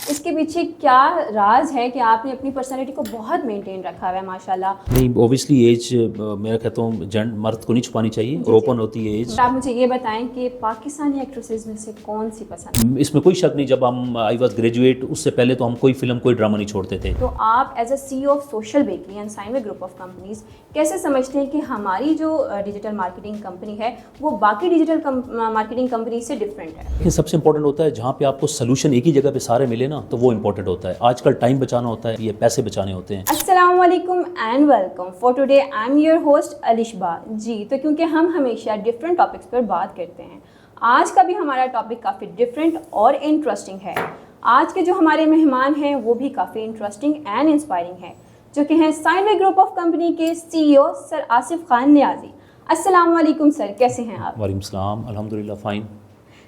اس کے پیچھے کیا راز ہے کہ آپ نے اپنی پرسنالٹی کو بہت مینٹین رکھا ہوا ہے ماشاءاللہ؟ نہیں اوبیسلی ایج میں کہتا ہوں مرد کو نہیں چھپانی چاہیے اور اوپن ہوتی ہے ایج. آپ مجھے یہ بتائیں کہ پاکستانی ایکٹریسز میں سے کون سی پسند؟ اس میں کوئی شک نہیں, جب ہم آئی واز گریجویٹ اس سے پہلے تو ہم کوئی فلم کوئی ڈرامہ نہیں چھوڑتے تھے. تو آپ as a C of Social Bakery and Signway group of companies کیسے سمجھتے ہیں کہ ہماری جو ڈیجیٹل مارکیٹنگ کمپنی ہے وہ باقی ڈیجیٹل مارکیٹنگ کمپنی سے ڈفرینٹ ہے؟ لیکن سب سے امپورٹنٹ ہوتا ہے جہاں پہ آپ کو سلوشن ایک ہی جگہ پہ سارے ملے نا تو وہ امپورٹنٹ ہوتا ہے. آج کل ٹائم بچانا ہوتا ہے, یہ پیسے بچانے ہوتے ہیں. السلام علیکم and welcome for today. I am your host الشبا. جی تو کیونکہ ہم ہمیشہ ڈفرینٹ ٹاپکس پر بات کرتے ہیں, آج کا بھی ہمارا ٹاپک کافی ڈفرینٹ اور انٹرسٹنگ ہے. آج کے جو ہمارے مہمان ہیں وہ بھی کافی انٹرسٹنگ اینڈ انسپائرنگ ہیں, جو کہ ہیں سائنوے گروپ آف کمپنی کے سی ای او سر آصف خان نیازی. السلام علیکم سر, کیسے ہیں آپ؟ وعلیکم السلام, الحمدللہ فائن.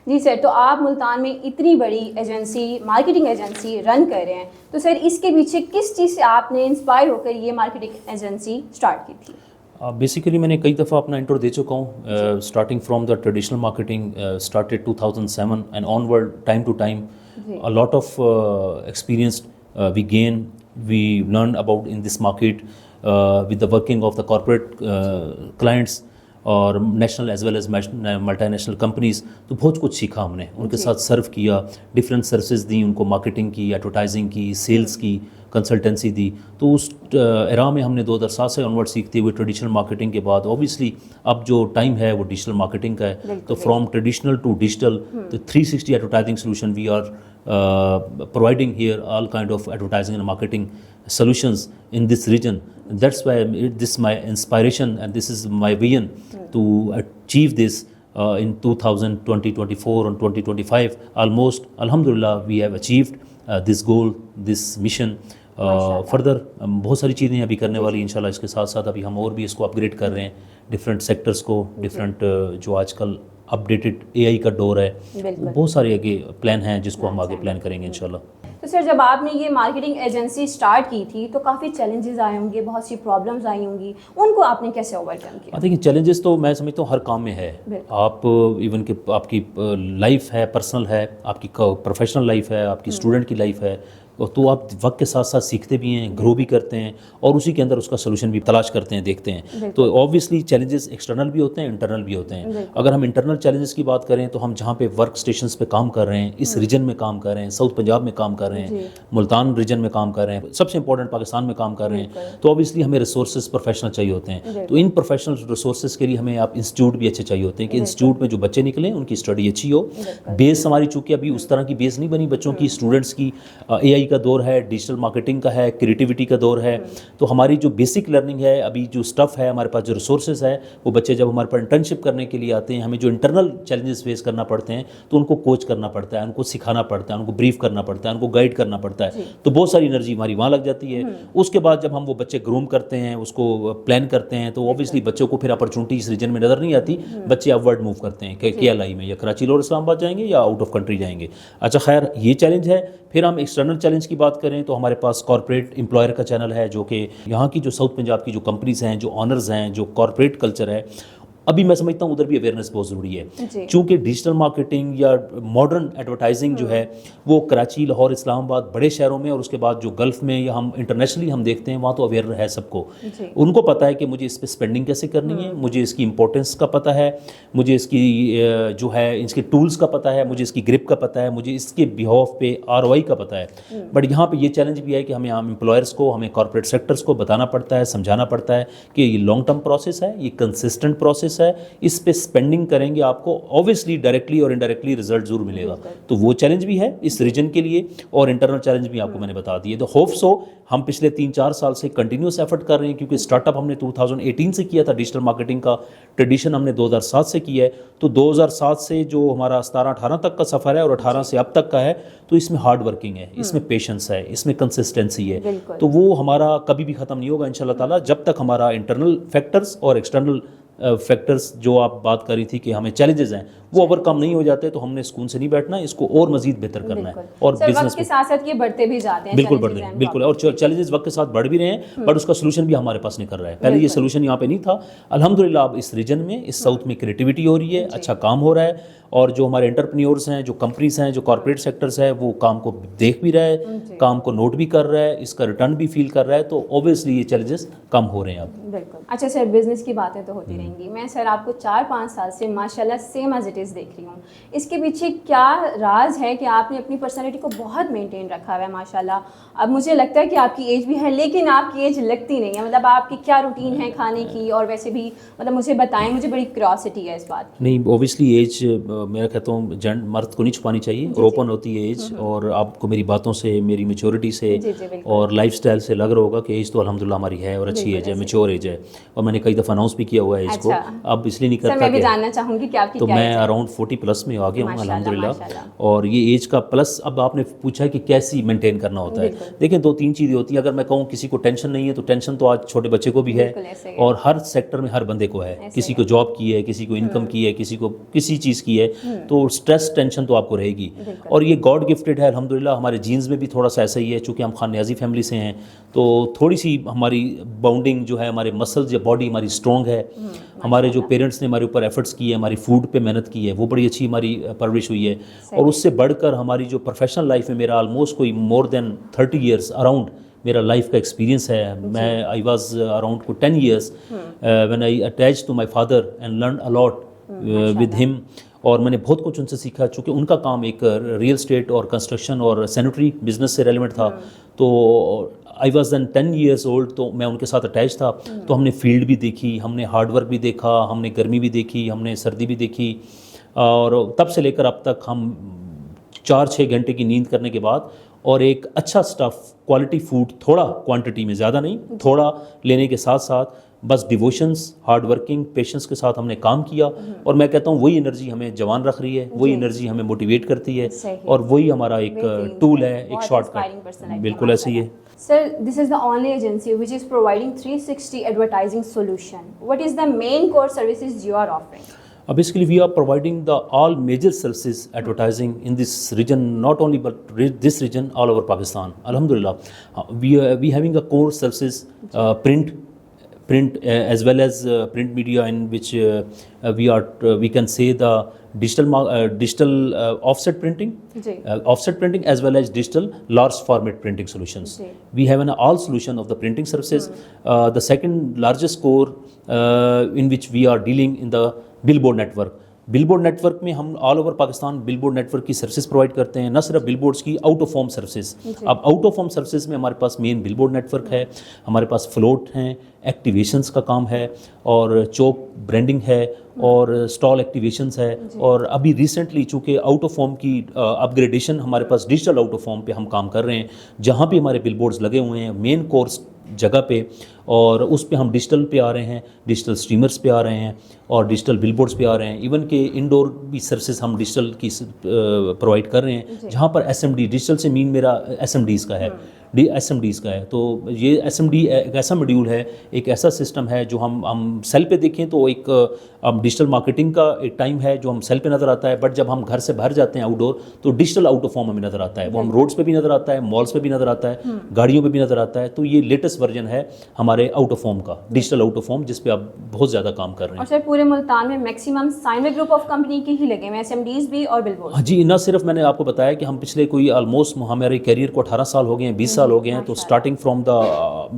جی سر, تو آپ ملتان میں اتنی بڑی ایجنسی, مارکیٹنگ ایجنسی رن کر رہے ہیں, تو سر اس کے پیچھے کس چیز سے آپ نے انسپائر ہو کر یہ مارکیٹنگ ایجنسی اسٹارٹ کی تھی؟ بیسیکلی میں نے کئی دفعہ اپنا انٹرو دے چکا ہوں. Starting from the traditional marketing started 2007 and onward, time to time a lot of experience we gain, we learn about in this market with the working of the corporate clients اور national as well as multi national companies. تو بہت کچھ سیکھا ہم نے, ان کے ساتھ سرو کیا, ڈفرینٹ سروسز دیں ان کو, مارکیٹنگ کی, ایڈورٹائزنگ کی, سیلس کی, کنسلٹنسی دی. تو اس ایرا میں ہم نے 2007 سے آنورڈ سیکھتے ہوئے ٹریڈیشنل مارکیٹنگ کے بعد اوبیسلی اب جو ٹائم ہے وہ ڈیجیٹل مارکیٹنگ کا ہے. تو from traditional to digital 360 advertising solution we are providing here all kind of advertising and marketing solutions in this region. That's why this is my inspiration and this is my vision to achieve this in 2020, 24 and 2025. Almost alhamdulillah we have achieved this goal, this mission. Further بہت ساری چیزیں ابھی کرنے والی انشاءاللہ. اس کے ساتھ ساتھ ابھی ہم اور بھی اس کو اپ گریڈ کر رہے ہیں, ڈفرینٹ سیکٹرز کو, ڈفرینٹ جو آج کل اپڈیٹڈ اے آئی کا دور ہے, بہت سارے آگے پلان ہیں جس کو ہم آگے پلان کریں گے انشاءاللہ. تو سر جب آپ نے یہ مارکیٹنگ ایجنسی اسٹارٹ کی تھی تو کافی چیلنجز آئے ہوں گے, بہت سی پرابلمز آئی ہوں گی, ان کو آپ نے کیسے اوور کم کیا؟ دیکھیں چیلنجز تو میں سمجھتا ہوں ہر کام میں ہے. آپ ایون کہ آپ کی لائف ہے, پرسنل ہے, آپ کی پروفیشنل لائف ہے, آپ کی اسٹوڈنٹ کی لائف ہے, تو آپ وقت کے ساتھ ساتھ سیکھتے بھی ہیں, گرو بھی کرتے ہیں اور اسی کے اندر اس کا سولوشن بھی تلاش کرتے ہیں, دیکھتے ہیں. تو آبویسلی چیلنجز ایکسٹرنل بھی ہوتے ہیں, انٹرنل بھی ہوتے ہیں. اگر ہم انٹرنل چیلنجز کی بات کریں تو ہم جہاں پہ ورک اسٹیشنز پہ کام کر رہے ہیں, اس ریجن میں کام کر رہے ہیں, ساؤتھ پنجاب میں کام کر رہے ہیں, ملتان ریجن میں کام کر رہے ہیں, سب سے امپورٹنٹ پاکستان میں کام کر رہے ہیں, تو آبویسلی ہمیں ریسورسز پروفیشنل چاہیے ہوتے ہیں. تو ان پروفیشنل ریسورسز کے لیے ہمیں آپ انسٹیٹیوٹ بھی اچھے چاہیے ہوتے ہیں کہ انسٹیٹیوٹ میں جو بچے نکلیں ان کی اسٹڈی اچھی ہو. بیس ہماری چونکہ ابھی اس طرح کی بیس نہیں بنی بچوں کی, اسٹوڈنٹس کی اے آئی کا دور ہے, ڈیجیٹل مارکیٹنگ کا ہے, کریٹیوٹی کا دور ہے. تو ہماری جو بیسک لرننگ ہے, ابھی جو اسٹف ہے ہمارے پاس, جو ریسورسز ہے, وہ بچے جب ہمارے پاس انٹرنشپ کرنے کے لیے آتے ہیں, ہمیں جو انٹرنل چیلنجز فیس کرنا پڑتے ہیں تو ان کو کوچ کرنا پڑتا ہے, ان کو سکھانا پڑتا ہے, ان کو بریف کرنا پڑتا ہے, ان کو گائیڈ کرنا پڑتا ہے. تو بہت ساری انرجی ہماری وہاں لگ جاتی ہے. اس کے بعد جب ہم وہ بچے گروم کرتے ہیں, اس کو پلان کرتے ہیں, تو اوبیسلی بچوں کو پھر اپرچونٹی اس ریجن میں نظر نہیں آتی, بچے اپ ورڈ موو کرتے ہیں کہ کے ایل آئی میں یا کراچی اور اسلام آباد جائیں گے یا آؤٹ آف کنٹری جائیں گے. اچھا خیر, یہ چیلنج ہے. پھر ہم ایکسٹرنل چیلنج کی بات کریں تو ہمارے پاس کارپوریٹ امپلائر کا چینل ہے, جو کہ یہاں کی جو ساؤتھ پنجاب کی جو کمپنیز ہیں, جو آنرز ہیں, جو کارپوریٹ کلچر ہے, ابھی میں سمجھتا ہوں ادھر بھی اویئرنیس بہت ضروری ہے. چونکہ ڈیجیٹل مارکیٹنگ یا ماڈرن ایڈورٹائزنگ جو ہے وہ کراچی, لاہور, اسلام آباد, بڑے شہروں میں, اور اس کے بعد جو گلف میں یا ہم انٹرنیشنلی ہم دیکھتے ہیں, وہاں تو اویئر ہے سب کو. ان کو پتہ ہے کہ مجھے اس پہ اسپینڈنگ کیسے کرنی ہے, مجھے اس کی امپورٹنس کا پتہ ہے, مجھے اس کی جو ہے اس کے ٹولز کا پتہ ہے, مجھے اس کی گرپ کا پتہ ہے, مجھے اس کے بیہاف پہ ROI کا پتہ ہے. بٹ یہاں پہ یہ چیلنج بھی ہے کہ ہمیں عام امپلائرس کو, ہمیں کارپوریٹ سیکٹرس کو بتانا پڑتا ہے, سمجھانا پڑتا ہے کہ یہ لانگ ٹرم پروسیس ہے, یہ کنسسٹنٹ پروسیس ہے, اس پہ اسپینڈنگ کریں گے آپ کو اوبیسلی ڈائریکٹلی اور انڈائریکٹلی رزلٹ ضرور ملے گا. تو وہ چیلنج بھی ہے اس ریجن کے لیے, اور انٹرنل چیلنج بھی آپ کو میں نے بتا دیے. تو ہوپ سو ہم پچھلے 3-4 سال سے کنٹینیوس ایفرٹ کر رہے ہیں, کیونکہ اسٹارٹ اپ ہم نے 2018 سے کیا تھا, ڈیجیٹل مارکیٹنگ کا ٹریڈیشن ہم نے 2007 سے کیا ہے. تو 2007 سے جو ہمارا 17-18 تک کا سفر ہے اور 18 سے اب تک کا ہے, تو اس میں ہارڈ ورکنگ ہے, اس میں پیشنس ہے, اس میں کنسسٹنسی ہے. تو وہ ہمارا کبھی بھی ختم نہیں ہوگا انشاءاللہ تعالیٰ, جب تک ہمارا انٹرنل فیکٹرز اور ایکسٹرنل فیکٹرز جو آپ بات کر رہی تھی کہ ہمیں چیلنجز ہیں, وہ اوور کم نہیں ہو جاتے تو ہم نے سکون سے نہیں بیٹھنا, اس کو اور مزید بہتر کرنا ہے. اور بزنس کے ساتھ ساتھ یہ بڑھتے بھی جاتے ہیں, بالکل بڑھتے ہیں, بالکل, اور چیلنجز وقت کے ساتھ بڑھ بھی رہے ہیں, بٹ اس کا سولوشن بھی ہمارے پاس نکل رہا ہے. پہلے یہ سولوشن یہاں پہ نہیں تھا. الحمدللہ اب اس ریجن میں, اس ساؤتھ میں کریٹیوٹی ہو رہی ہے, اچھا کام ہو رہا ہے, اور جو ہمارے انٹرپرینیورس ہیں, جو کمپنیز ہیں, جو کارپوریٹ سیکٹرز ہے, وہ کام کو دیکھ بھی رہا ہے, کام کو نوٹ بھی کر رہا ہے, اس کا ریٹرن بھی فیل کر رہا ہے, تو اوبویسلی یہ چیلنجز کم ہو رہے ہیں اب. بالکل. اچھا سر, بزنس کی باتیں تو ہوتی رہیں گی. میں سر آپ کو 4-5 سال سے ماشاءاللہ سیم ایز اٹ از دیکھ رہی ہوں. اس کے پیچھے کیا راز ہے کہ آپ نے اپنی پرسنالٹی کو بہت مینٹین رکھا ہوا ہے ماشاءاللہ؟ اب مجھے لگتا ہے کہ آپ کی ایج بھی ہے, لیکن آپ کی ایج لگتی نہیں ہے. مطلب آپ کی کیا روٹین ہے کھانے کی, اور ویسے بھی مطلب مجھے بتائیں, مجھے بڑی کیوریوسٹی ہے اس بات کی. نہیں, اوبیسلی ایج میں کہتا ہوں مرد کو نہیں چھپانی چاہیے, اور اوپن ہوتی ہے ایج, اور آپ کو میری باتوں سے, میری میچورٹی سے اور لائف اسٹائل سے لگ رہا ہوگا کہ ایج تو الحمدللہ ہماری ہے, اور اچھی ایج ہے, میچور ایج ہے, اور میں نے کئی دفعہ اناؤنس بھی کیا ہوا ہے اس کو. اب اس لیے نہیں کرتا, میں بھی جاننا چاہوں گی کہ آپ کی تو میں اراؤنڈ 40 پلس میں آ گیا ہوں الحمدللہ. اور یہ ایج کا پلس, اب آپ نے پوچھا کہ کیسی مینٹین کرنا ہوتا ہے. دیکھیں 2-3 چیزیں ہوتی ہیں. اگر میں کہوں کسی کو ٹینشن نہیں ہے, تو ٹینشن تو آج چھوٹے بچے کو بھی ہے, اور ہر سیکٹر میں ہر بندے کو ہے. کسی کو جاب کی ہے, کسی کو انکم کی ہے, کسی کو کسی چیز کی ہے, تو اسٹریس ٹینشن تو آپ کو رہے گی. اور یہ گاڈ گفٹڈ ہے الحمدللہ. ہمارے جینز میں بھی تھوڑا سا ایسا ہی ہے, چونکہ ہم خان نیازی فیملی سے ہیں, تو تھوڑی سی ہماری باؤنڈنگ جو ہے, ہمارے مسلز یا باڈی ہماری اسٹرانگ ہے. ہمارے جو پیرنٹس نے ہمارے اوپر ایفرٹس کیے, ہماری فوڈ پہ محنت کی ہے, وہ بڑی اچھی ہماری پرورش ہوئی ہے. اور اس سے بڑھ کر ہماری جو پروفیشنل لائف میں, میرا آلموسٹ کوئی مور دین 30 ایئرس اراؤنڈ میرا لائف کا ایکسپیرینس ہے. میں آئی واز اراؤنڈ کو 10 years when I attach to my father and learn a lot with him. اور میں نے بہت کچھ ان سے سیکھا, چونکہ ان کا کام ایک ریئل اسٹیٹ اور کنسٹرکشن اور سینیٹری بزنس سے ریلیونٹ تھا. تو I was then 10 years old, تو میں ان کے ساتھ اٹیچ تھا. تو ہم نے فیلڈ بھی دیکھی, ہم نے ہارڈ ورک بھی دیکھا, ہم نے گرمی بھی دیکھی, ہم نے سردی بھی دیکھی. اور تب سے لے کر اب تک ہم 4-6 گھنٹے کی نیند کرنے کے بعد, اور ایک اچھا سٹف, کوالٹی فوڈ, تھوڑا کوانٹٹی میں, زیادہ نہیں, تھوڑا لینے کے ساتھ ساتھ بس ڈیووشنس, ہارڈ ورکنگ, پیشنس کے ساتھ ہم نے کام کیا. اور میں کہتا ہوں وہی انرجی ہمیں جوان رکھ رہی ہے, وہی انرجی ہمیں موٹیویٹ کرتی ہے, اور وہی ہمارا ایک ٹول ہے, ایک شارٹ کٹ. بالکل ایسے ہی ہے. Sir, this is the only agency which is providing 360 advertising solution. What is the main core services you are offering? Basically, we are providing the all major services advertising in this region, not only but this region, all over Pakistan. Alhamdulillah, we having a core services, print as well as print media, in which we can say the digital offset printing as well as digital large format printing solutions. We have an all solution of the printing services. The second largest core in which we are dealing in the billboard network. Billboard network میں ہم all over Pakistan billboard network کی services provide کرتے ہیں. نہ صرف billboards کی, out of home services. اب out of home services میں ہمارے پاس main billboard network ہے, ہمارے پاس فلوٹ ہیں, ایکٹیویشنس کا کام ہے, اور چوک برانڈنگ ہے, اور اسٹال ایکٹیویشنس ہے. اور ابھی ریسنٹلی چونکہ آؤٹ آف ہوم کی اپ گریڈیشن ہمارے پاس ڈیجیٹل آؤٹ آف ہوم پہ ہم کام کر رہے ہیں, جہاں پہ ہمارے بل بورڈز لگے ہوئے ہیں مین کورس جگہ پہ, اور اس پہ ہم ڈیجیٹل پہ آ رہے ہیں, ڈیجیٹل اسٹریمرز پہ آ رہے ہیں, اور ڈیجیٹل بل بورڈز پہ آ رہے ہیں. ایون کہ انڈور بھی سروسز ہم ڈیجیٹل کی پرووائڈ کر رہے ہیں, جہاں پر ایس ایم ڈی, ڈیجیٹل سے مین میرا ایس ایم ڈیز کا ہے, ایس ایم ڈیز کا ہے. تو یہ ایس ایم ڈی ایک ایسا ماڈیول ہے, ایک ایسا سسٹم ہے جو ہم سیل پہ دیکھیں تو ایک ڈیجیٹل مارکیٹنگ کا ایک ٹائم ہے جو ہم سیل پہ نظر آتا ہے, بٹ جب ہم گھر سے باہر جاتے ہیں آؤٹ ڈور تو ڈیجیٹل آؤٹ آف ہوم ہمیں نظر آتا ہے. وہ ہم روڈس پہ بھی نظر آتا ہے, مالس پہ بھی نظر آتا ہے, گاڑیوں پہ بھی نظر آتا ہے. تو یہ لیٹسٹ ورژن ہے ہمارے آؤٹ آف ہوم کا, ڈیجیٹل آؤٹ آف ہوم, جس پہ آپ بہت زیادہ کام کر رہے ہیں. اور سر پورے ملتان میں میکسیمم سائنوے گروپ آف کمپنی کے ہی لگے ہیں, ایس ایم ڈیز بھی اور بل بورڈ. جی, نہ صرف میں نے آپ کو بتایا کہ ہم پچھلے کوئی آلموسٹ ہمارے کیریئر کو 18 سال ہو گئے ہیں, 20 سال ہو گئے ہیں. تو starting from the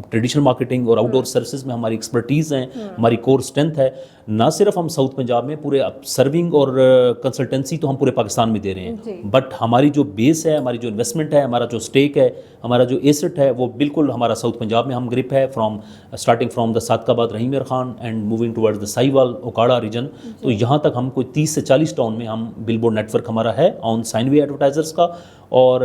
traditional marketing اور آؤٹ ڈور سروسز میں ہماری ایکسپرٹیز ہیں, ہماری کور اسٹرینتھ ہے. نہ صرف ہم ساؤتھ پنجاب میں پورے سرونگ اور کنسلٹنسی تو ہم پورے پاکستان میں دے رہے ہیں, بٹ ہماری جو بیس ہے, ہماری جو انویسٹمنٹ ہے, ہمارا جو اسٹیک ہے, ہمارا جو ایسٹ ہے, وہ بالکل ہمارا ساؤتھ پنجاب میں ہم گرپ ہے, starting from the Sadiqabad Rahim Yar Khan and moving towards the Sahiwal Okara region. تو یہاں تک ہم کوئی 30 سے 40 ٹاؤن میں ہم بل بورڈ نیٹ ورک ہمارا ہے آن سائنوے ایڈورٹائزرس کا, اور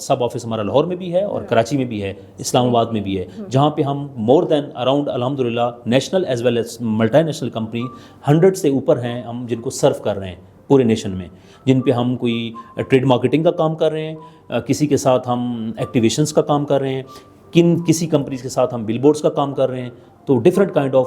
سب آفس ہمارا لاہور میں بھی ہے, اور کراچی میں بھی ہے, اسلام آباد میں بھی ہے, جہاں پہ ہم مور دین اراؤنڈ الحمدللہ national as well as multi national company 100 سے اوپر ہیں ہم جن کو سرو کر رہے ہیں پورے نیشن میں, جن پہ ہم کوئی ٹریڈ مارکیٹنگ کا کام کر رہے ہیں, کسی کے ساتھ ہم ایکٹیویشنس کا کام کر رہے ہیں, کسی کمپنیز کے ساتھ ہم بل بورڈس کا کام کر رہے ہیں. تو different kind of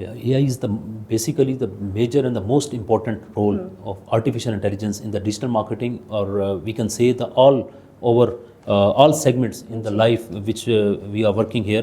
AI is the basically the major and the most important role of artificial intelligence in the digital marketing, or we can say the all segments in the life which we are working here.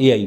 AI,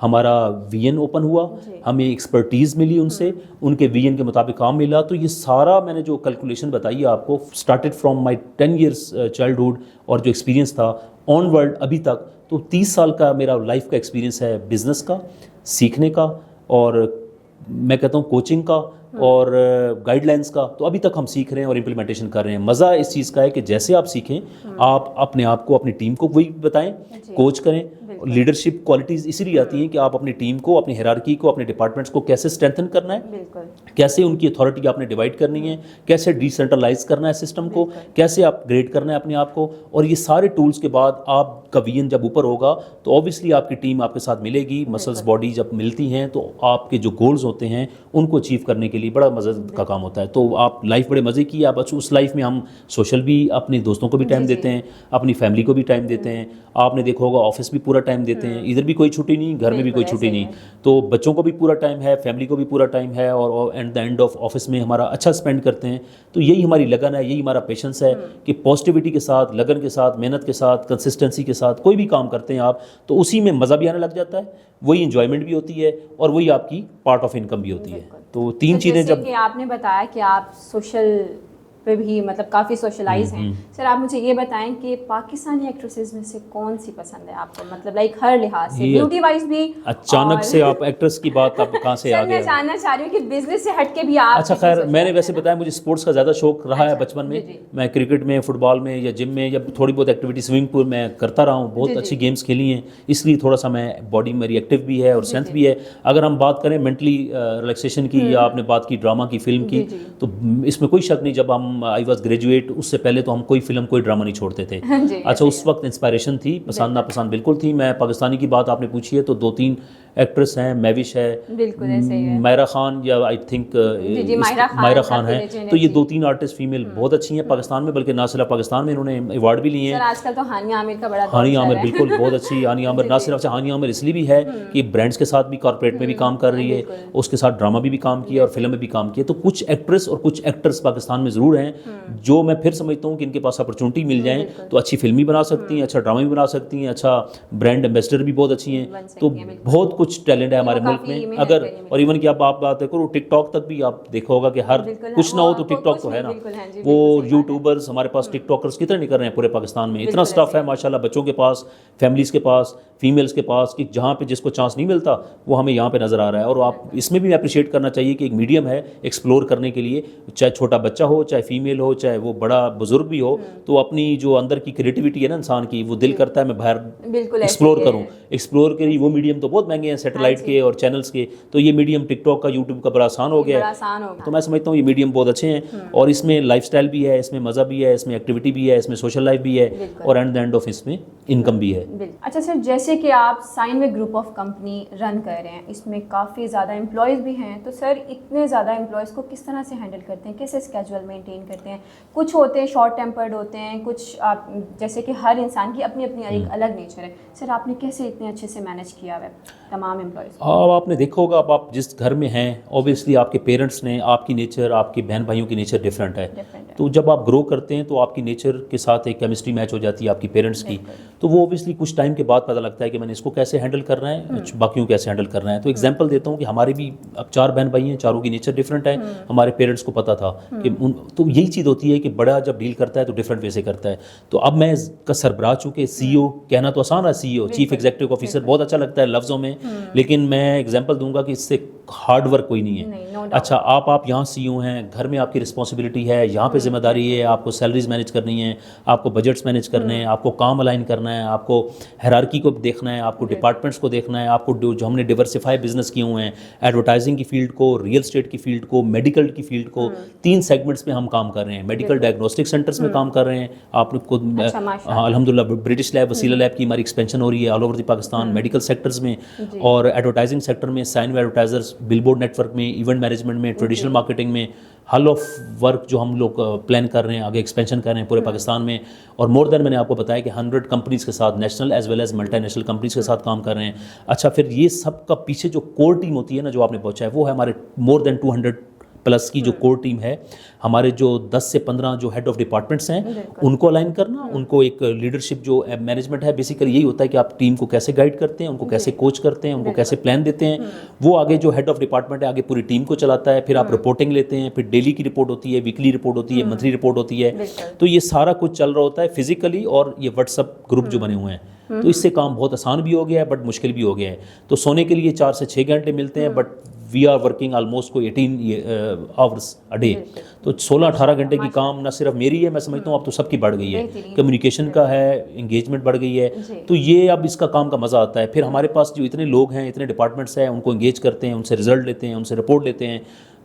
ہمارا vision open ہوا, ہمیں expertise ملی ان سے, ان کے vision کے مطابق کام ملا. تو یہ سارا میں نے جو کیلکولیشن بتائی ہے آپ کو, started from my 10 years childhood, اور جو ایکسپیرینس تھا آن ورلڈ ابھی تک, تو 30 سال کا میرا لائف کا ایکسپیرینس ہے بزنس کا, سیکھنے کا, اور میں کہتا ہوں کوچنگ کا, اور گائیڈ لائنس کا. تو ابھی تک ہم سیکھ رہے ہیں اور امپلیمنٹیشن کر رہے ہیں. مزہ اس چیز کا ہے کہ جیسے آپ سیکھیں, آپ اپنے آپ کو, اپنی ٹیم کو وہی بتائیں, کوچ کریں. لیڈرشپ کوالٹیز اسی لیے آتی ہیں کہ آپ اپنی ٹیم کو, اپنی ہیرارکی کو, اپنے ڈپارٹمنٹس کو کیسے اسٹرینتھن کرنا ہے, کیسے ان کی اتھارٹی آپ نے ڈیوائڈ کرنی ہے, کیسے ڈیسینٹرلائز کرنا ہے سسٹم کو, کیسے اپ گریڈ کرنا ہے اپنے آپ کو. اور یہ سارے ٹولز کے بعد آپ کا ویژن جب اوپر ہوگا تو اوبیسلی آپ کی ٹیم آپ کے ساتھ ملے گی. مسلس باڈی جب ملتی ہیں تو آپ کے جو گولز ہوتے ہیں ان کو اچیو کرنے کے لیے بڑا مزے کا کام ہوتا ہے. تو آپ لائف بڑے مزے کی, آپ اس لائف میں ہم سوشل بھی, اپنے دوستوں کو بھی ٹائم دیتے ہیں, اپنی فیملی کو بھی ٹائم دیتے ہیں. آپ نے دیکھا ہوگا آفس بھی پورا ٹائم دیتے ہیں, ادھر بھی کوئی چھٹی نہیں, گھر میں بھی کوئی چھٹی نہیں. تو بچوں کو بھی پورا ٹائم ہے, فیملی کو بھی پورا ٹائم ہے, اور and the end of office میں ہمارا اچھا اسپینڈ کرتے ہیں. تو یہی ہماری لگن ہے, یہی ہمارا پیشنس ہے کہ پازیٹیوٹی کے ساتھ, لگن کے ساتھ, محنت کے ساتھ, کنسسٹنسی کے ساتھ کوئی بھی کام کرتے ہیں آپ, تو اسی میں مزہ بھی آنے لگ جاتا ہے, وہی انجوائمنٹ بھی ہوتی ہے, اور وہی آپ کی پارٹ آف انکم بھی ہوتی ہے. تو 3 چیزیں جب کہ آپ نے بتایا کہ آپ سوشل پہ بھی مطلب کافی سوشلائز ہیں. سر آپ مجھے یہ بتائیں کہ پاکستانی ایکٹریسز میں سے کون سی پسند ہے آپ کو, مطلب لائک ہر لحاظ سے, بیوٹی وائز بھی. اچانک سے آپ ایکٹریس کی بات آپ کہاں سے آ گئے؟ میں جاننا چاہ رہی ہوں کہ بزنس سے ہٹ کے بھی آپ. اچھا خیر, میں نے ویسے بتایا مجھے اسپورٹس کا زیادہ شوق رہا ہے بچپن میں. میں کرکٹ میں, فٹ بال میں, یا جم میں, یا تھوڑی بہت ایکٹیویٹی سوئمنگ پول میں کرتا رہا ہوں. بہت اچھی گیمز کھیلی ہیں, اس لیے تھوڑا سا میں باڈی میری ایکٹیو بھی ہے اور اسٹرینتھ بھی ہے. اگر ہم بات کریں مینٹلی ریلیکسیشن کی, یا آپ نے بات کی ڈرامہ کی, فلم کی, تو اس میں کوئی شک نہیں, جب ہم آئی واز گریجویٹ اس سے پہلے تو ہم کوئی فلم, کوئی ڈرامہ نہیں چھوڑتے تھے. اچھا اس وقت انسپائریشن تھی, پسند ناپسند بالکل تھی. میں پاکستانی کی بات آپ نے پوچھی ہے تو 2-3 ایکٹریس ہیں, میوش ہے, مائرہ خان, یا آئی تھنک مائرہ خان ہے. تو یہ 2-3 آرٹسٹ فیمیل بہت اچھی ہیں پاکستان میں, بلکہ نہ صرف پاکستان میں, انہوں نے ایوارڈ بھی لیے ہیں. آج کل تو ہانیہ عامر کا بڑا, ہانیہ عامر بالکل بہت اچھی. ہانیہ عامر نہ صرف ہانیہ عامر اس لیے بھی ہے کہ برانڈس کے ساتھ بھی, کارپوریٹ میں بھی کام کر رہی ہے, اس کے ساتھ ڈرامہ بھی کام کیا اور فلم میں بھی کام کیا. تو کچھ ایکٹریس اور کچھ ایکٹرس پاکستان میں ضرور ہیں جو میں پھر سمجھتا ہوں کہ ان کے پاس اپرچونٹی مل جائیں تو اچھی فلم بھی بنا سکتی ہیں, اچھا ڈرامہ بھی بنا سکتی ہیں, اچھا برانڈ ایمبیسڈر بھی بہت اچھی ہیں. تو بہت کچھ ٹیلنٹ ہے ہمارے ملک میں. اگر اور ایون کہ آپ بات کرو ٹک ٹاک تک بھی, آپ دیکھا ہوگا کہ ہر کچھ نہ ہو تو ٹک ٹاک تو ہے نا. وہ یوٹیوبرز ہمارے پاس, ٹک ٹاکرز کتنے نہیں کر رہے ہیں پورے پاکستان میں. اتنا اسٹف ہے ماشاءاللہ, بچوں کے پاس, فیملیز کے پاس, فیمیلز کے پاس, کہ جہاں پہ جس کو چانس نہیں ملتا وہ ہمیں یہاں پہ نظر آ رہا ہے. اور آپ اس میں بھی اپریشیٹ کرنا چاہیے کہ ایک میڈیم ہے ایکسپلور کرنے کے لیے, چاہے چھوٹا بچہ ہو, چاہے فیمیل ہو, چاہے وہ بڑا بزرگ بھی ہو. تو اپنی جو اندر کی کریٹیوٹی ہے نا انسان کی, وہ دل کرتا ہے میں باہر ایکسپلور کروں. ایکسپلور کے لیے وہ میڈیم تو بہت مہنگے ہیں, سیٹلائٹ کے اور چینلز کے. تو یہ میڈیم ٹک ٹاک کا, یوٹیوب کا بڑا آسان ہو گیا ہے. تو میں سمجھتا ہوں یہ میڈیم بہت اچھے ہیں, اور اس میں لائف سٹائل بھی ہے, اس میں مزہ بھی ہے, اس میں ایکٹیویٹی بھی ہے, اس میں سوشل لائف بھی ہے, اور اینڈ دا اینڈ آف اس میں انکم بھی ہے. اچھا سر, جیسے کہ آپ Signway group of company run کر رہے ہیں, اس میں کافی زیادہ امپلائیز بھی ہیں. تو سر اتنے زیادہ امپلائیز کو کس طرح سے ہینڈل کرتے ہیں, کیسے اسکیجول مینٹین کرتے ہیں؟ کچھ ہوتے ہیں شارٹ ٹیمپرڈ ہوتے ہیں, کچھ آپ جیسے کہ ہر انسان کی اپنی اپنی ایک الگ نیچر ہے. سر آپ نے کیسے اتنے اچھے سے مینیج کیا ہے تمام امپلائیز؟ اب آپ نے دیکھا ہوگا, اب آپ جس گھر میں ہیں اوبیسلی آپ کے پیرنٹس نے, آپ کی نیچر, آپ کے بہن بھائیوں کی نیچر ڈفرینٹ ہے. تو جب آپ گرو کرتے ہیں تو آپ کی نیچر کے ساتھ ایک کیمسٹری میچ ہو جاتی ہے آپ کی پیرنٹس کی. تو وہ اوبیسلی کچھ ٹائم کے بعد پتہ لگتا ہے کہ میں نے اس کو کیسے ہینڈل کرنا ہے, باقیوں کیسے ہینڈل کرنا ہے. تو ایگزامپل دیتا ہوں کہ ہمارے بھی اب 4 بہن بھائی ہیں, چاروں کی نیچر ڈفرینٹ ہے. ہمارے پیرنٹس کو پتہ تھا کہ تو یہی چیز ہوتی ہے کہ بڑا جب ڈیل کرتا ہے تو ڈفرینٹ وے سے کرتا ہے. تو اب میں کا سربراہ, چونکہ سی او کہنا تو آسان ہے, سی او چیف ایگزیکٹو آفیسر بہت اچھا لگتا ہے لفظوں میں, لیکن میں ایگزامپل دوں گا کہ اس سے ہارڈ ورک کوئی نہیں ہے. اچھا آپ یہاں سی او ہیں, گھر میں آپ کی رسپانسبلٹی ہے, یہاں پہ ذمہ داری ہے, آپ کو سیلریز مینیج کرنی ہے, آپ کو بجٹس مینیج کرنے ہیں, آپ کو کام الائن کرنا ہے, آپ کو ہیرارکی کو دیکھنا ہے, آپ کو ڈپارٹمنٹس کو دیکھنا ہے, آپ کو جو ہم نے ڈیورسفائی بزنس کیے ہوئے ہیں, ایڈورٹائزنگ کی فیلڈ کو, ریئل اسٹیٹ کی فیلڈ کو, میڈیکل کی فیلڈ کو, 3 سیگمنٹس میں ہم کام کر رہے ہیں. میڈیکل ڈائگنوسٹک سینٹرز میں کام کر رہے ہیں. آپ نے خود الحمدللہ برٹش لیب, وسیلہ لیب کی ہماری ایکسپینشن ہو رہی ہے all over the Pakistan, medical sectors میں, اور ایڈورٹائزنگ سیکٹر میں, سائن وے ایڈورٹائزرز, بل بورڈ نیٹ ورک میں, ایونٹ مینجمنٹ میں, ٹریڈیشنل مارکیٹنگ میں, ہل آف ورک جو ہم لوگ پلان کر رہے ہیں, آگے ایکسپینشن کر رہے ہیں پورے پاکستان میں. اور مور دین میں نے آپ کو بتایا کہ 100 کمپنیز کے ساتھ, national as well as multi national companies کے ساتھ کام کر رہے ہیں. اچھا پھر یہ سب کا پیچھے جو کور ٹیم ہوتی ہے نا جو آپ نے پہنچا ہے, وہ ہے ہمارے مور دین 200 پلس کی جو کور ٹیم ہے, ہمارے جو 10 سے 15 جو ہیڈ آف ڈپارٹمنٹس ہیں ان کو الائن کرنا, ان کو ایک لیڈرشپ جو مینجمنٹ ہے بیسیکلی یہی ہوتا ہے کہ آپ ٹیم کو کیسے گائیڈ کرتے ہیں, ان کو کیسے کوچ کرتے ہیں, ان کو کیسے پلان دیتے ہیں, وہ آگے جو ہیڈ آف ڈپارٹمنٹ ہے آگے پوری ٹیم کو چلاتا ہے, پھر آپ رپورٹنگ لیتے ہیں, پھر ڈیلی کی رپورٹ ہوتی ہے, ویکلی رپورٹ ہوتی ہے, منتھلی رپورٹ ہوتی ہے, تو یہ سارا کچھ چل رہا ہوتا ہے فزیکلی, اور یہ واٹس ایپ گروپ جو بنے ہوئے ہیں, تو اس سے کام بہت آسان بھی ہو گیا ہے بٹ مشکل بھی ہو گیا ہے. تو سونے کے لیے 4 سے 6 گھنٹے ملتے ہیں but we are working almost کوئی 18 آورس اے ڈے, تو 16-18 گھنٹے کی کام نہ صرف میری ہے, میں سمجھتا ہوں اب تو سب کی بڑھ گئی ہے, کمیونیکیشن کا ہے, انگیجمنٹ بڑھ گئی ہے, تو یہ اب اس کا کام کا مزہ آتا ہے. پھر ہمارے پاس جو اتنے لوگ ہیں, اتنے ڈپارٹمنٹس ہیں, ان کو انگیج کرتے ہیں, ان سے رزلٹ لیتے ہیں, ان سے رپورٹ لیتے ہیں,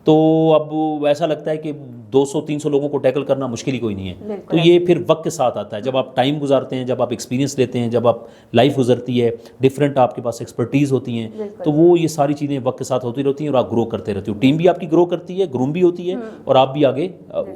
تو اب ایسا لگتا ہے کہ 200-300 لوگوں کو ٹیکل کرنا مشکل ہی کوئی نہیں ہے. تو یہ پھر وقت کے ساتھ آتا ہے, جب آپ ٹائم گزارتے ہیں, جب آپ ایکسپیرینس لیتے ہیں, جب آپ لائف گزرتی ہے, ڈفرینٹ آپ کے پاس ایکسپرٹیز ہوتی ہیں, تو وہ یہ ساری چیزیں وقت کے ساتھ ہوتی رہتی ہیں اور آپ گرو کرتے رہتے ہو. ٹیم بھی آپ کی گرو کرتی ہے, گروم بھی ہوتی ہے, اور آپ بھی آگے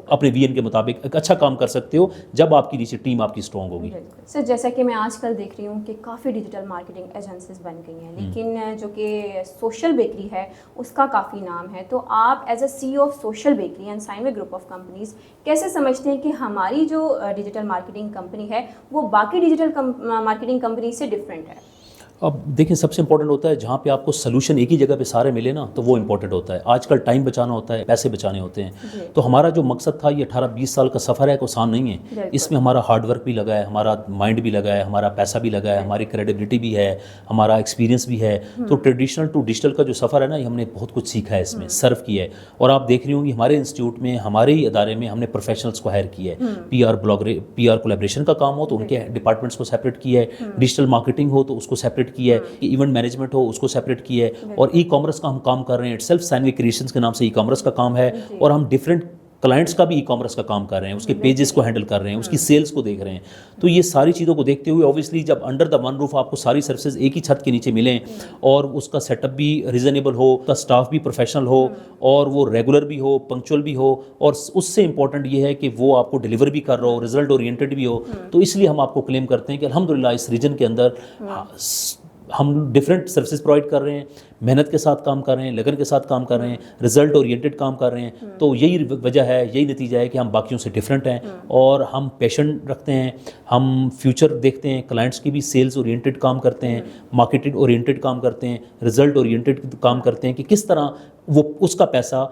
اپنے وی این کے مطابق ایک اچھا کام کر سکتے ہو جب آپ کی نیچے ٹیم آپ کی اسٹرانگ ہوگی. سر جیسا کہ میں آج کل دیکھ رہی ہوں کہ کافی ڈیجیٹل مارکیٹنگ ایجنسیز بن گئی ہیں, لیکن جو کہ سوشل بیکری ہے اس کا کافی نام ہے, تو آپ as a CEO of Social Bakery and Signway group of companies کیسے سمجھتے ہیں کہ ہماری جو ڈیجیٹل مارکیٹنگ کمپنی ہے وہ باقی ڈیجیٹل مارکیٹنگ کمپنی سے ڈفرینٹ ہے؟ اب دیکھیں, سب سے امپورٹنٹ ہوتا ہے جہاں پہ آپ کو سلوشن ایک ہی جگہ پہ سارے ملے نا, تو وہ امپورٹنٹ ہوتا ہے. آج کل ٹائم بچانا ہوتا ہے, پیسے بچانے ہوتے ہیں, تو ہمارا جو مقصد تھا یہ 18-20 سال کا سفر ہے, کوئی آسان نہیں ہے. اس میں ہمارا ہارڈ ورک بھی لگا ہے, ہمارا مائنڈ بھی لگا ہے, ہمارا پیسہ بھی لگا ہے, ہماری کریڈیبلٹی بھی ہے, ہمارا ایکسپیرینس بھی ہے. تو ٹریڈیشنل ٹو ڈیجیٹل کا جو سفر ہے نا, یہ ہم نے بہت کچھ سیکھا ہے, اس میں سرو کیا ہے. اور آپ دیکھ رہی ہوں گی ہمارے انسٹیٹیوٹ میں, ہمارے ہی ادارے میں ہم نے پروفیشنلس کو ہائر کیا ہے. پی آر کولیبریشن کا کام ہو تو ان کے ڈپارٹمنٹس کو سیپریٹ کیا ہے, ڈیجیٹل مارکیٹنگ ہو تو اس کو سیپریٹ کیا ہے, ایونٹ مینجمنٹ ہو اس کو سیپریٹ کیا ہے, اور ای کامرس کا ہم کام کر رہے ہیں. سیلف سائنوے کریشنز کے نام سے ای کامرس کا کام ہے, اور ہم ڈفرینٹ کلائنٹس کا بھی ای کامرس کا کام کر رہے ہیں, اس کے پیجز کو ہینڈل کر رہے ہیں, اس کی سیلز کو دیکھ رہے ہیں. تو یہ ساری چیزوں کو دیکھتے ہوئے اوبویسلی جب انڈر دا ون روف آپ کو ساری سروسز ایک ہی چھت کے نیچے ملیں, اور اس کا سیٹ اپ بھی ریزنیبل ہو, اس کا اسٹاف بھی پروفیشنل ہو, اور وہ ریگولر بھی ہو, پنکچوئل بھی ہو, اور اس سے امپورٹنٹ یہ ہے کہ وہ آپ کو ڈلیور بھی کر رہا ہو, رزلٹ اورینٹڈ بھی ہو. تو اس لیے ہم آپ کو کلیم کرتے ہیں کہ الحمدللہ اس ریجن کے اندر ہم ڈفرینٹ سروسز پرووائڈ کر رہے ہیں, محنت کے ساتھ کام کر رہے ہیں, لگن کے ساتھ کام کر رہے ہیں, رزلٹ اورینٹڈ کام کر رہے ہیں. تو یہی وجہ ہے, یہی نتیجہ ہے کہ ہم باقیوں سے ڈفرینٹ ہیں, اور ہم پیشن رکھتے ہیں, ہم فیوچر دیکھتے ہیں, کلائنٹس کی بھی سیلز اورینٹڈ کام کرتے ہیں, مارکیٹنگ اورینٹڈ کام کرتے ہیں, رزلٹ اورینٹڈ کام کرتے ہیں کہ کس طرح وہ اس کا پیسہ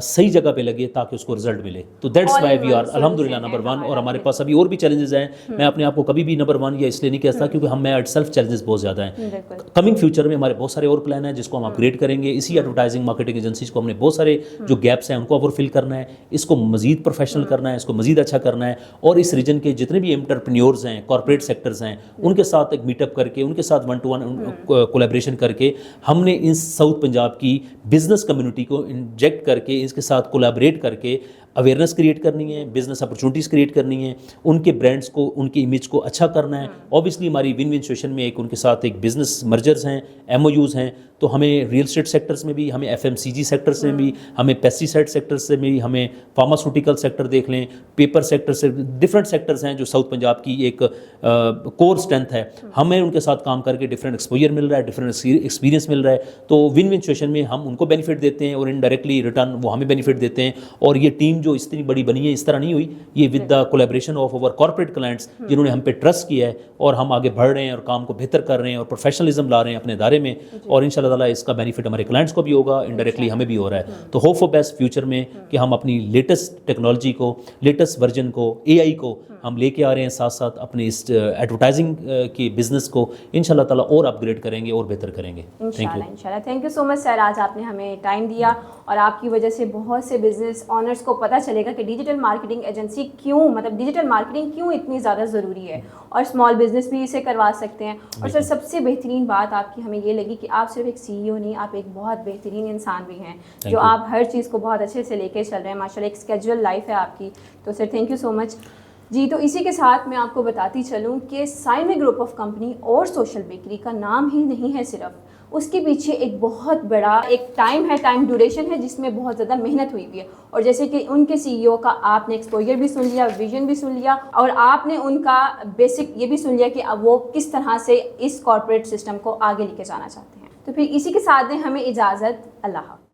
صحیح جگہ پہ لگے تاکہ اس کو رزلٹ ملے. تو دیٹس وائی وی آر الحمدللہ نمبر 1. اور ہمارے پاس ابھی اور بھی چیلنجز ہیں. میں اپنے آپ کو کبھی بھی نمبر 1 یا اس لیے نہیں کہتا کیونکہ ہم میں ایٹ سیلف چیلنجز بہت زیادہ ہیں. کمنگ فیوچر میں ہمارے بہت سارے اور پلان ہیں جس کو ہم اپگریڈ کریں گے. اسی ایڈورٹائزنگ مارکیٹنگ ایجنسیز کو ہم نے بہت سارے جو گیپس ہیں ان کو اوور فل کرنا ہے, اس کو مزید پروفیشنل کرنا ہے, اس کو مزید اچھا کرنا ہے, اور اس ریجن کے جتنے بھی انٹرپرینیورز ہیں, کارپوریٹ سیکٹرز ہیں, ان کے ساتھ ایک میٹ اپ کر کے, ان کے ساتھ 1-to-1 کولیبریشن کر کے ہم نے اس ساؤتھ پنجاب کی بزنس کمیونٹی کو انجیکٹ کر کے اس کے ساتھ کولیبریٹ کر کے اویئرنیس کریٹ کرنی ہے, بزنس اپرچونیٹیز کریٹ کرنی ہے, ان کے برانڈس کو, ان کی امیج کو اچھا کرنا ہے. اوبیسلی ہماری ون ون سچویشن میں ایک ان کے ساتھ ایک بزنس مرجرز ہیں, ایم او یوز ہیں, تو ہمیں ریئل اسٹیٹ سیکٹرز میں بھی, ہمیں ایف ایم سی جی سیکٹر سے بھی, ہمیں پیسٹیسائڈ سیکٹر سے بھی, ہمیں فارماسوٹیکل سیکٹر دیکھ لیں, پیپر سیکٹر سے, ڈفرینٹ سیکٹرز ہیں جو ساؤتھ پنجاب کی ایک کور اسٹرینتھ ہے. ہمیں ان کے ساتھ کام کر کے ڈفرینٹ ایکسپوجر مل رہا ہے, ڈفرینٹ ایکسپیرینس مل رہا ہے. تو ون ون سچویشن میں ہم ان کو بینیفٹ دیتے ہیں, اور انڈائریکٹلی ریٹرن وہ ہمیں بینیفٹ دیتے ہیں. اور یہ ٹیم جو اتنی بڑی بنی ہے اس طرح نہیں ہوئی, یہ with the collaboration of over corporate clients جنہوں نے ہم پہ ٹرسٹ کیا ہے, اور ہم آگے بڑھ رہے ہیں اور کام کو بہتر کر رہے ہیں, اور پروفیشنلزم لا رہے ہیں اپنے ادارے میں, اور ان شاء اللہ تعالیٰ اس کا بینیفٹ ہمارے کلائنٹس کو بھی ہوگا, انڈائریکٹلی ہمیں بھی ہو رہا ہے. تو ہوپ فار بیسٹ فیوچر میں کہ ہم اپنی لیٹسٹ ٹیکنالوجی کو, لیٹسٹ ورژن کو, اے آئی کو ہم لے کے آ رہے ہیں, ساتھ ساتھ اپنے اس ایڈورٹائزنگ کی بزنس کو ان شاء اللہ تعالیٰ اور اپ گریڈ کریں گے اور بہتر کریں گے. انشاءاللہ. تھینک یو سو مچ سر, آج آپ نے ہمیں ٹائم دیا, اور آپ کی وجہ سے بہت سے بزنس آنرس کو پتہ چلے گا کہ ڈیجیٹل مارکیٹنگ ایجنسی کیوں, مطلب ڈیجیٹل مارکیٹنگ کیوں اتنی زیادہ ضروری ہے, اور اسمال بزنس بھی اسے کروا سکتے ہیں. اور سر سب سے بہترین بات آپ کی ہمیں یہ لگی کہ آپ صرف ایک سی ای او نہیں, آپ ایک بہت بہترین انسان بھی ہیں, جو آپ ہر چیز کو بہت اچھے سے لے کے چل رہے ہیں. ماشاء اللہ ایک اسکیجول لائف ہے آپ کی. تو سر تھینک یو سو مچ. جی, تو اسی کے ساتھ میں آپ کو بتاتی چلوں کہ سائنوے گروپ آف کمپنی اور سوشل بیکری کا نام ہی نہیں ہے صرف, اس کے پیچھے ایک بہت بڑا ایک ٹائم ہے, ٹائم ڈیوریشن ہے جس میں بہت زیادہ محنت ہوئی ہوئی ہے. اور جیسے کہ ان کے سی ای او کا آپ نے ایکسپوجر بھی سن لیا, ویژن بھی سن لیا, اور آپ نے ان کا بیسک یہ بھی سن لیا کہ اب وہ کس طرح سے اس کارپوریٹ سسٹم کو آگے لے کے جانا چاہتے ہیں. تو پھر اسی کے ساتھ دیں ہمیں اجازت. اللہ حافظ.